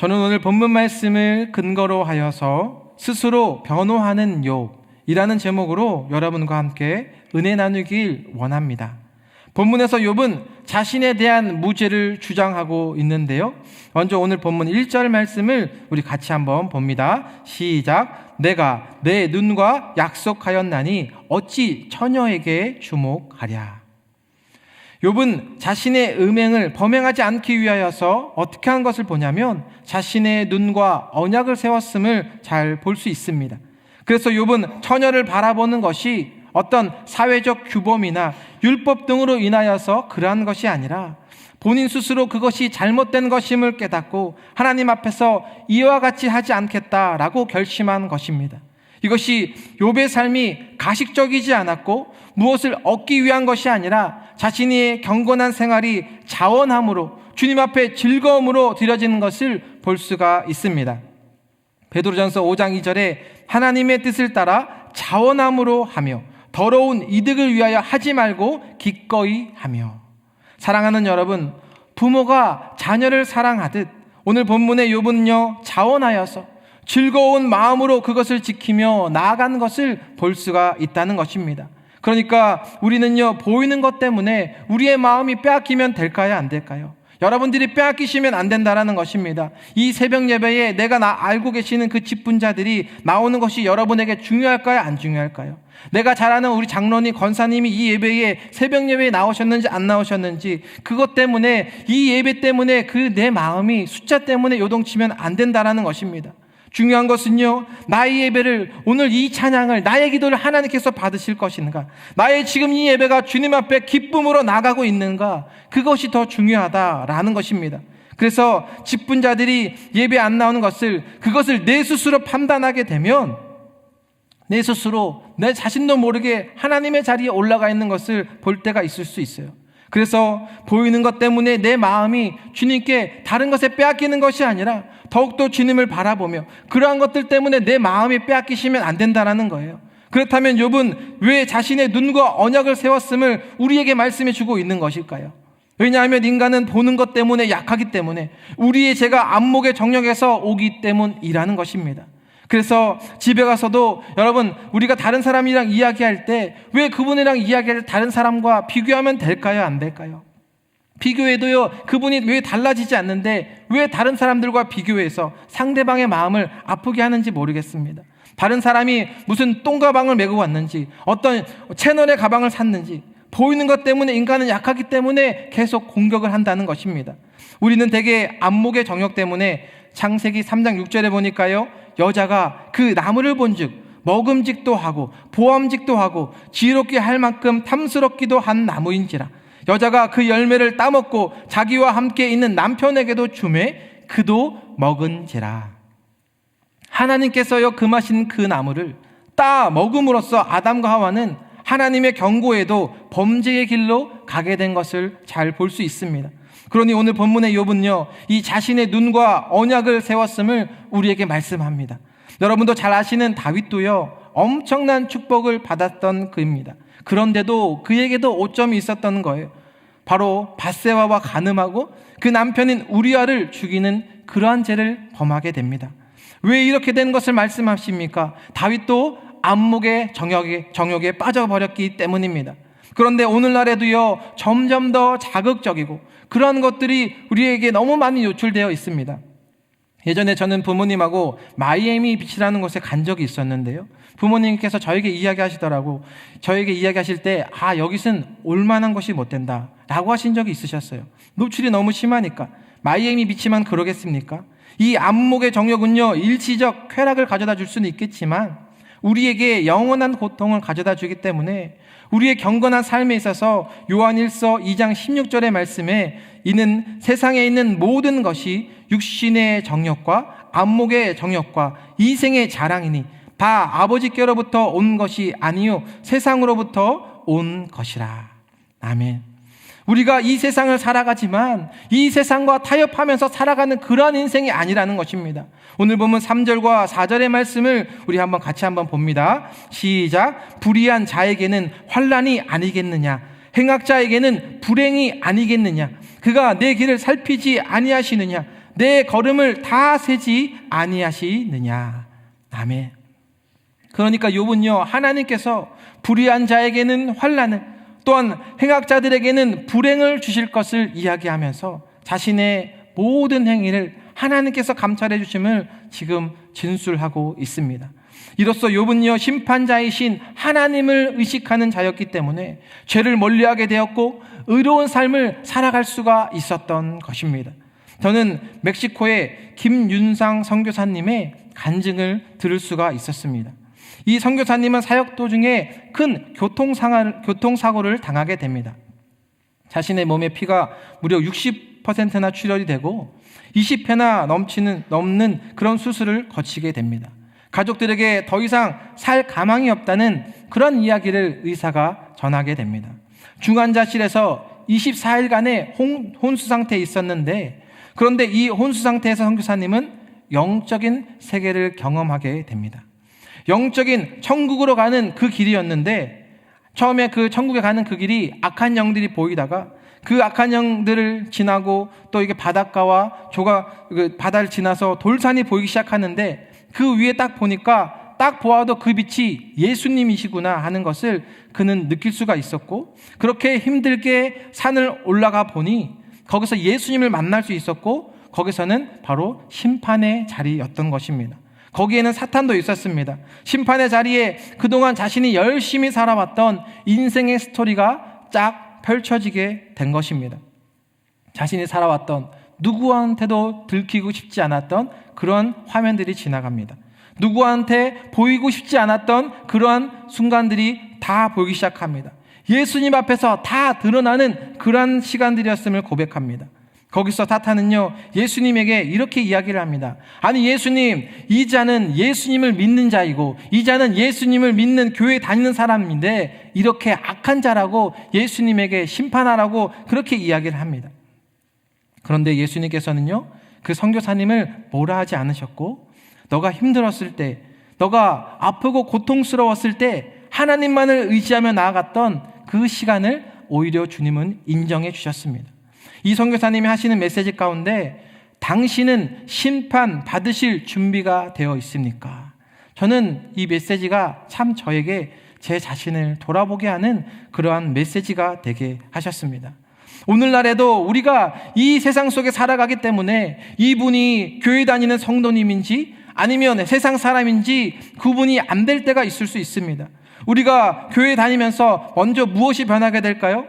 저는 오늘 본문 말씀을 근거로 하여서 스스로 변호하는 욥이라는 제목으로 여러분과 함께 은혜 나누길 원합니다. 본문에서 욥은 자신에 대한 무죄를 주장하고 있는데요. 먼저 오늘 본문 1절 말씀을 우리 같이 한번 봅니다. 시작. 내가 내 눈과 약속하였나니 어찌 처녀에게 주목하랴. 욥은 자신의 음행을 범행하지 않기 위하여서 어떻게 한 것을 보냐면 자신의 눈과 언약을 세웠음을 잘 볼 수 있습니다. 그래서 욥은 처녀를 바라보는 것이 어떤 사회적 규범이나 율법 등으로 인하여서 그러한 것이 아니라 본인 스스로 그것이 잘못된 것임을 깨닫고 하나님 앞에서 이와 같이 하지 않겠다라고 결심한 것입니다. 이것이 욥의 삶이 가식적이지 않았고 무엇을 얻기 위한 것이 아니라 자신의 경건한 생활이 자원함으로 주님 앞에 즐거움으로 드려지는 것을 볼 수가 있습니다. 베드로전서 5장 2절에 하나님의 뜻을 따라 자원함으로 하며 더러운 이득을 위하여 하지 말고 기꺼이 하며. 사랑하는 여러분, 부모가 자녀를 사랑하듯 오늘 본문의 욥은요 자원하여서 즐거운 마음으로 그것을 지키며 나아간 것을 볼 수가 있다는 것입니다. 그러니까 우리는요 보이는 것 때문에 우리의 마음이 빼앗기면 될까요, 안 될까요? 여러분들이 빼앗기시면 안 된다라는 것입니다. 이 새벽 예배에 내가 알고 계시는 그 직분자들이 나오는 것이 여러분에게 중요할까요, 안 중요할까요? 내가 잘 아는 우리 장로님, 권사님이 이 예배에 새벽 예배에 나오셨는지 안 나오셨는지 그것 때문에 이 예배 때문에 그 내 마음이 숫자 때문에 요동치면 안 된다라는 것입니다. 중요한 것은요, 나의 예배를, 오늘 이 찬양을, 나의 기도를 하나님께서 받으실 것인가, 나의 지금 이 예배가 주님 앞에 기쁨으로 나가고 있는가, 그것이 더 중요하다라는 것입니다. 그래서 직분자들이 예배 안 나오는 그것을 내 스스로 판단하게 되면 내 스스로 내 자신도 모르게 하나님의 자리에 올라가 있는 것을 볼 때가 있을 수 있어요. 그래서 보이는 것 때문에 내 마음이 주님께 다른 것에 빼앗기는 것이 아니라 더욱더 주님을 바라보며 그러한 것들 때문에 내 마음이 빼앗기시면 안 된다는 거예요. 그렇다면 욥은 왜 자신의 눈과 언약을 세웠음을 우리에게 말씀해 주고 있는 것일까요? 왜냐하면 인간은 보는 것 때문에 약하기 때문에 우리의 죄가 안목의 정욕에서 오기 때문이라는 것입니다. 그래서 집에 가서도 여러분, 우리가 다른 사람이랑 이야기할 때 왜 그분이랑 이야기할 때 다른 사람과 비교하면 될까요, 안 될까요? 비교해도요 그분이 왜 달라지지 않는데 왜 다른 사람들과 비교해서 상대방의 마음을 아프게 하는지 모르겠습니다. 다른 사람이 무슨 똥가방을 메고 왔는지 어떤 채널의 가방을 샀는지 보이는 것 때문에 인간은 약하기 때문에 계속 공격을 한다는 것입니다. 우리는 대개 안목의 정욕 때문에 창세기 3장 6절에 보니까요, 여자가 그 나무를 본즉 먹음직도 하고 보암직도 하고 지혜롭게 할 만큼 탐스럽기도 한 나무인지라 여자가 그 열매를 따먹고 자기와 함께 있는 남편에게도 주매 그도 먹은지라. 하나님께서요 금하신 그 나무를 따 먹음으로써 아담과 하와는 하나님의 경고에도 범죄의 길로 가게 된 것을 잘 볼 수 있습니다. 그러니 오늘 본문의 욥은요 이 자신의 눈과 언약을 세웠음을 우리에게 말씀합니다. 여러분도 잘 아시는 다윗도요 엄청난 축복을 받았던 그입니다. 그런데도 그에게도 오점이 있었던 거예요. 바로 밧세바와 간음하고 그 남편인 우리아를 죽이는 그러한 죄를 범하게 됩니다. 왜 이렇게 된 것을 말씀하십니까? 다윗도 안목의 정욕에 빠져버렸기 때문입니다. 그런데 오늘날에도요 점점 더 자극적이고 그런 것들이 우리에게 너무 많이 노출되어 있습니다. 예전에 저는 부모님하고 마이애미 비치라는 곳에 간 적이 있었는데요, 부모님께서 저에게 이야기하실 때 여기서는 올만한 것이 못 된다 라고 하신 적이 있으셨어요. 노출이 너무 심하니까. 마이애미 비치만 그러겠습니까? 이 안목의 정욕은요 일시적 쾌락을 가져다 줄 수는 있겠지만 우리에게 영원한 고통을 가져다 주기 때문에 우리의 경건한 삶에 있어서 요한일서 2장 16절의 말씀에 이는 세상에 있는 모든 것이 육신의 정욕과 안목의 정욕과 이생의 자랑이니 다 아버지께로부터 온 것이 아니요 세상으로부터 온 것이라. 아멘. 우리가 이 세상을 살아가지만 이 세상과 타협하면서 살아가는 그러한 인생이 아니라는 것입니다. 오늘 보면 3절과 4절의 말씀을 우리 같이 한번 봅니다. 시작. 불의한 자에게는 환난이 아니겠느냐, 행악자에게는 불행이 아니겠느냐, 그가 내 길을 살피지 아니하시느냐, 내 걸음을 다 세지 아니하시느냐. 아멘. 그러니까 욥은요, 하나님께서 불의한 자에게는 환난을, 또한 행악자들에게는 불행을 주실 것을 이야기하면서 자신의 모든 행위를 하나님께서 감찰해 주심을 지금 진술하고 있습니다. 이로써 욥은요, 심판자이신 하나님을 의식하는 자였기 때문에 죄를 멀리하게 되었고 의로운 삶을 살아갈 수가 있었던 것입니다. 저는 멕시코의 김윤상 선교사님의 간증을 들을 수가 있었습니다. 이 선교사님은 사역 도중에 큰 교통사고를 당하게 됩니다. 자신의 몸의 피가 무려 60%나 출혈이 되고 20회나 넘는 그런 수술을 거치게 됩니다. 가족들에게 더 이상 살 가망이 없다는 그런 이야기를 의사가 전하게 됩니다. 중환자실에서 24일간의 혼수 상태에 있었는데, 그런데 이 혼수 상태에서 선교사님은 영적인 세계를 경험하게 됩니다. 영적인 천국으로 가는 그 길이었는데, 처음에 그 천국에 가는 그 길이 악한 영들이 보이다가 그 악한 영들을 지나고 또 이게 바닷가와 바다를 지나서 돌산이 보이기 시작하는데, 그 위에 딱 보니까 딱 보아도 그 빛이 예수님이시구나 하는 것을 그는 느낄 수가 있었고, 그렇게 힘들게 산을 올라가 보니 거기서 예수님을 만날 수 있었고, 거기서는 바로 심판의 자리였던 것입니다. 거기에는 사탄도 있었습니다. 심판의 자리에 그동안 자신이 열심히 살아왔던 인생의 스토리가 쫙 펼쳐지게 된 것입니다. 자신이 살아왔던, 누구한테도 들키고 싶지 않았던 그런 화면들이 지나갑니다. 누구한테 보이고 싶지 않았던 그러한 순간들이 다 보이기 시작합니다. 예수님 앞에서 다 드러나는 그러한 시간들이었음을 고백합니다. 거기서 사탄은요, 예수님에게 이렇게 이야기를 합니다. 아니 예수님, 이 자는 예수님을 믿는 자이고 이 자는 예수님을 믿는 교회 다니는 사람인데 이렇게 악한 자라고 예수님에게 심판하라고 그렇게 이야기를 합니다. 그런데 예수님께서는요, 그 선교사님을 뭐라 하지 않으셨고, 너가 힘들었을 때, 너가 아프고 고통스러웠을 때 하나님만을 의지하며 나아갔던 그 시간을 오히려 주님은 인정해 주셨습니다. 이 선교사님이 하시는 메시지 가운데 당신은 심판 받으실 준비가 되어 있습니까? 저는 이 메시지가 참 저에게 제 자신을 돌아보게 하는 그러한 메시지가 되게 하셨습니다. 오늘날에도 우리가 이 세상 속에 살아가기 때문에 이분이 교회 다니는 성도님인지 아니면 세상 사람인지 구분이 안 될 때가 있을 수 있습니다. 우리가 교회 다니면서 먼저 무엇이 변하게 될까요?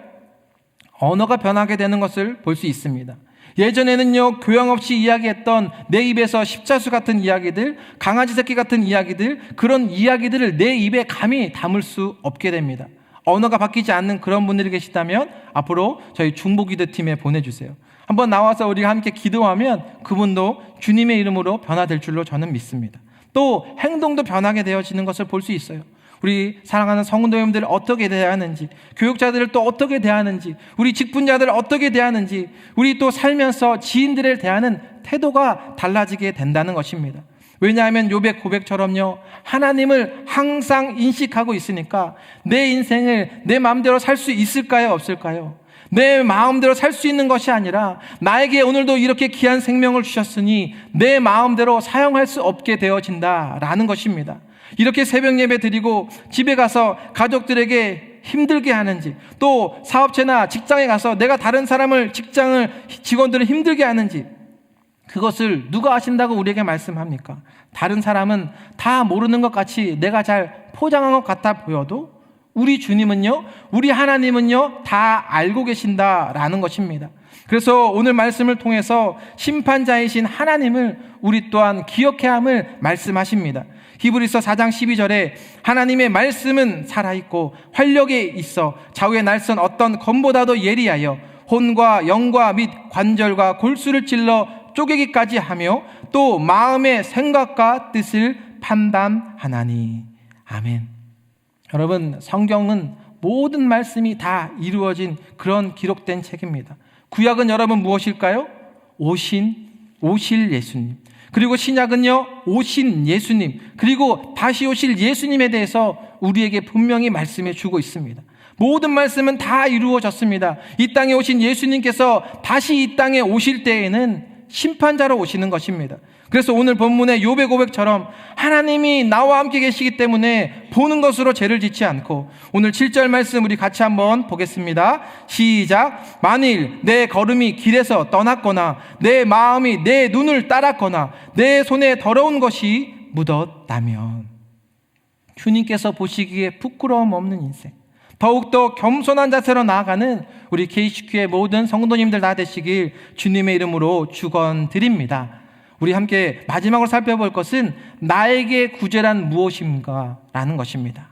언어가 변하게 되는 것을 볼 수 있습니다. 예전에는요, 교양 없이 이야기했던 내 입에서 십자수 같은 이야기들, 강아지 새끼 같은 이야기들, 그런 이야기들을 내 입에 감히 담을 수 없게 됩니다. 언어가 바뀌지 않는 그런 분들이 계시다면 앞으로 저희 중보기도팀에 보내주세요. 한번 나와서 우리가 함께 기도하면 그분도 주님의 이름으로 변화될 줄로 저는 믿습니다. 또 행동도 변하게 되어지는 것을 볼 수 있어요. 우리 사랑하는 성도님들을 어떻게 대하는지, 교육자들을 또 어떻게 대하는지, 우리 직분자들을 어떻게 대하는지, 우리 또 살면서 지인들을 대하는 태도가 달라지게 된다는 것입니다. 왜냐하면 욥의 고백처럼요, 하나님을 항상 인식하고 있으니까 내 인생을 내 마음대로 살 수 있을까요, 없을까요? 내 마음대로 살 수 있는 것이 아니라 나에게 오늘도 이렇게 귀한 생명을 주셨으니 내 마음대로 사용할 수 없게 되어진다라는 것입니다. 이렇게 새벽 예배 드리고 집에 가서 가족들에게 힘들게 하는지, 또 사업체나 직장에 가서 내가 다른 사람을 직원들을 힘들게 하는지, 그것을 누가 아신다고 우리에게 말씀합니까? 다른 사람은 다 모르는 것 같이 내가 잘 포장한 것 같아 보여도 우리 주님은요, 우리 하나님은요, 다 알고 계신다라는 것입니다. 그래서 오늘 말씀을 통해서 심판자이신 하나님을 우리 또한 기억해야 함을 말씀하십니다. 히브리서 4장 12절에 하나님의 말씀은 살아있고 활력에 있어 좌우의 날선 어떤 검보다도 예리하여 혼과 영과 및 관절과 골수를 찔러 쪼개기까지 하며 또 마음의 생각과 뜻을 판단하나니. 아멘. 여러분, 성경은 모든 말씀이 다 이루어진 그런 기록된 책입니다. 구약은 여러분 무엇일까요? 오실 예수님. 그리고 신약은요, 오신 예수님, 그리고 다시 오실 예수님에 대해서 우리에게 분명히 말씀해 주고 있습니다. 모든 말씀은 다 이루어졌습니다. 이 땅에 오신 예수님께서 다시 이 땅에 오실 때에는 심판자로 오시는 것입니다. 그래서 오늘 본문의 욥의 고백처럼 하나님이 나와 함께 계시기 때문에 보는 것으로 죄를 짓지 않고, 오늘 7절 말씀 우리 같이 한번 보겠습니다. 시작. 만일 내 걸음이 길에서 떠났거나 내 마음이 내 눈을 따랐거나 내 손에 더러운 것이 묻었다면. 주님께서 보시기에 부끄러움 없는 인생, 더욱더 겸손한 자세로 나아가는 우리 KCQ의 모든 성도님들 다 되시길 주님의 이름으로 축원드립니다. 우리 함께 마지막으로 살펴볼 것은 나에게 구제란 무엇인가 라는 것입니다.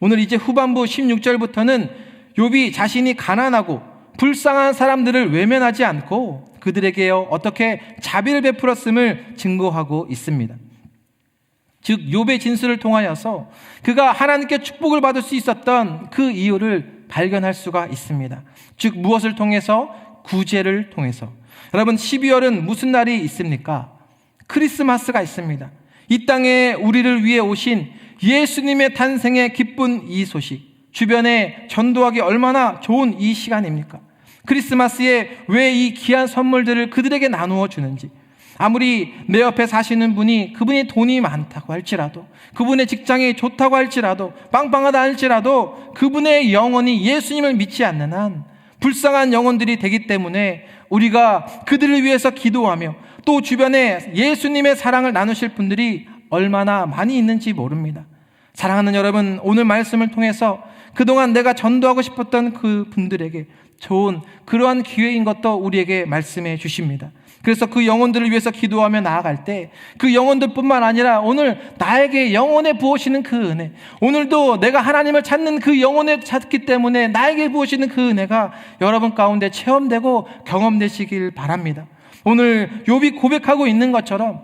오늘 이제 후반부 16절부터는 욥이 자신이 가난하고 불쌍한 사람들을 외면하지 않고 그들에게 어떻게 자비를 베풀었음을 증거하고 있습니다. 즉 욥의 진술을 통하여서 그가 하나님께 축복을 받을 수 있었던 그 이유를 발견할 수가 있습니다. 즉 무엇을 통해서? 구제를 통해서. 여러분, 12월은 무슨 날이 있습니까? 크리스마스가 있습니다. 이 땅에 우리를 위해 오신 예수님의 탄생의 기쁜 이 소식, 주변에 전도하기 얼마나 좋은 이 시간입니까? 크리스마스에 왜 이 귀한 선물들을 그들에게 나누어 주는지, 아무리 내 옆에 사시는 분이 그분이 돈이 많다고 할지라도, 그분의 직장이 좋다고 할지라도, 빵빵하다 할지라도 그분의 영혼이 예수님을 믿지 않는 한 불쌍한 영혼들이 되기 때문에 우리가 그들을 위해서 기도하며, 또 주변에 예수님의 사랑을 나누실 분들이 얼마나 많이 있는지 모릅니다. 사랑하는 여러분, 오늘 말씀을 통해서 그동안 내가 전도하고 싶었던 그 분들에게 좋은 그러한 기회인 것도 우리에게 말씀해 주십니다. 그래서 그 영혼들을 위해서 기도하며 나아갈 때 그 영혼들뿐만 아니라 오늘 나에게 영혼에 부으시는 그 은혜, 오늘도 내가 하나님을 찾는 그 영혼에 찾기 때문에 나에게 부으시는 그 은혜가 여러분 가운데 체험되고 경험되시길 바랍니다. 오늘 욥이 고백하고 있는 것처럼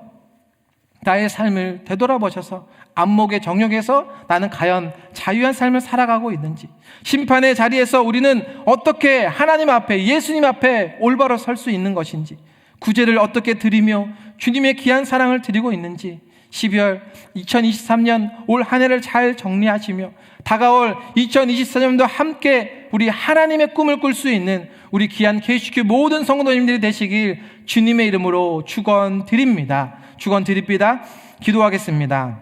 나의 삶을 되돌아보셔서 안목의 정욕에서 나는 과연 자유한 삶을 살아가고 있는지, 심판의 자리에서 우리는 어떻게 하나님 앞에, 예수님 앞에 올바로 설 수 있는 것인지, 구제를 어떻게 드리며 주님의 귀한 사랑을 드리고 있는지, 12월 2023년 올 한 해를 잘 정리하시며 다가올 2024년도 함께 우리 하나님의 꿈을 꿀 수 있는 우리 귀한 KCQ 모든 성도님들이 되시길 주님의 이름으로 축원드립니다. 축원드립니다. 기도하겠습니다.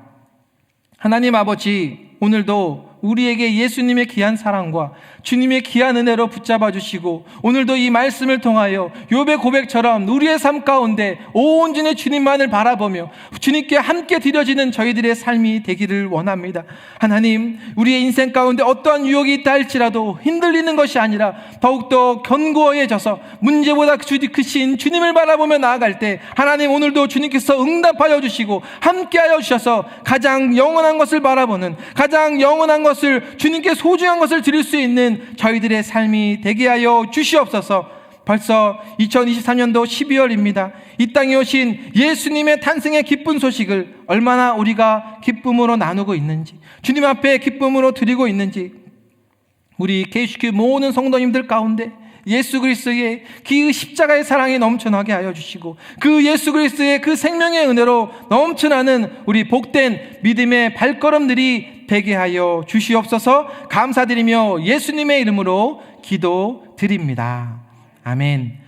하나님 아버지, 오늘도 우리에게 예수님의 귀한 사랑과 주님의 귀한 은혜로 붙잡아 주시고, 오늘도 이 말씀을 통하여 욥의 고백처럼 우리의 삶 가운데 온전히 주님만을 바라보며 주님께 함께 드려지는 저희들의 삶이 되기를 원합니다. 하나님, 우리의 인생 가운데 어떠한 유혹이 있다 할지라도 흔들리는 것이 아니라 더욱더 견고해져서 문제보다 크신 주님을 바라보며 나아갈 때, 하나님 오늘도 주님께서 응답하여 주시고 함께하여 주셔서 가장 영원한 것을 바라보는, 가장 영원한 것을, 주님께 소중한 것을 드릴 수 있는 저희들의 삶이 되게 하여 주시옵소서. 벌써 2023년도 12월입니다. 이 땅에 오신 예수님의 탄생의 기쁜 소식을 얼마나 우리가 기쁨으로 나누고 있는지, 주님 앞에 기쁨으로 드리고 있는지, 우리 KCQ 모든 성도님들 가운데 예수 그리스도의 그 십자가의 사랑이 넘쳐나게 하여 주시고, 그 예수 그리스도의 그 생명의 은혜로 넘쳐나는 우리 복된 믿음의 발걸음들이 되게 하여 주시옵소서. 감사드리며 예수님의 이름으로 기도드립니다. 아멘.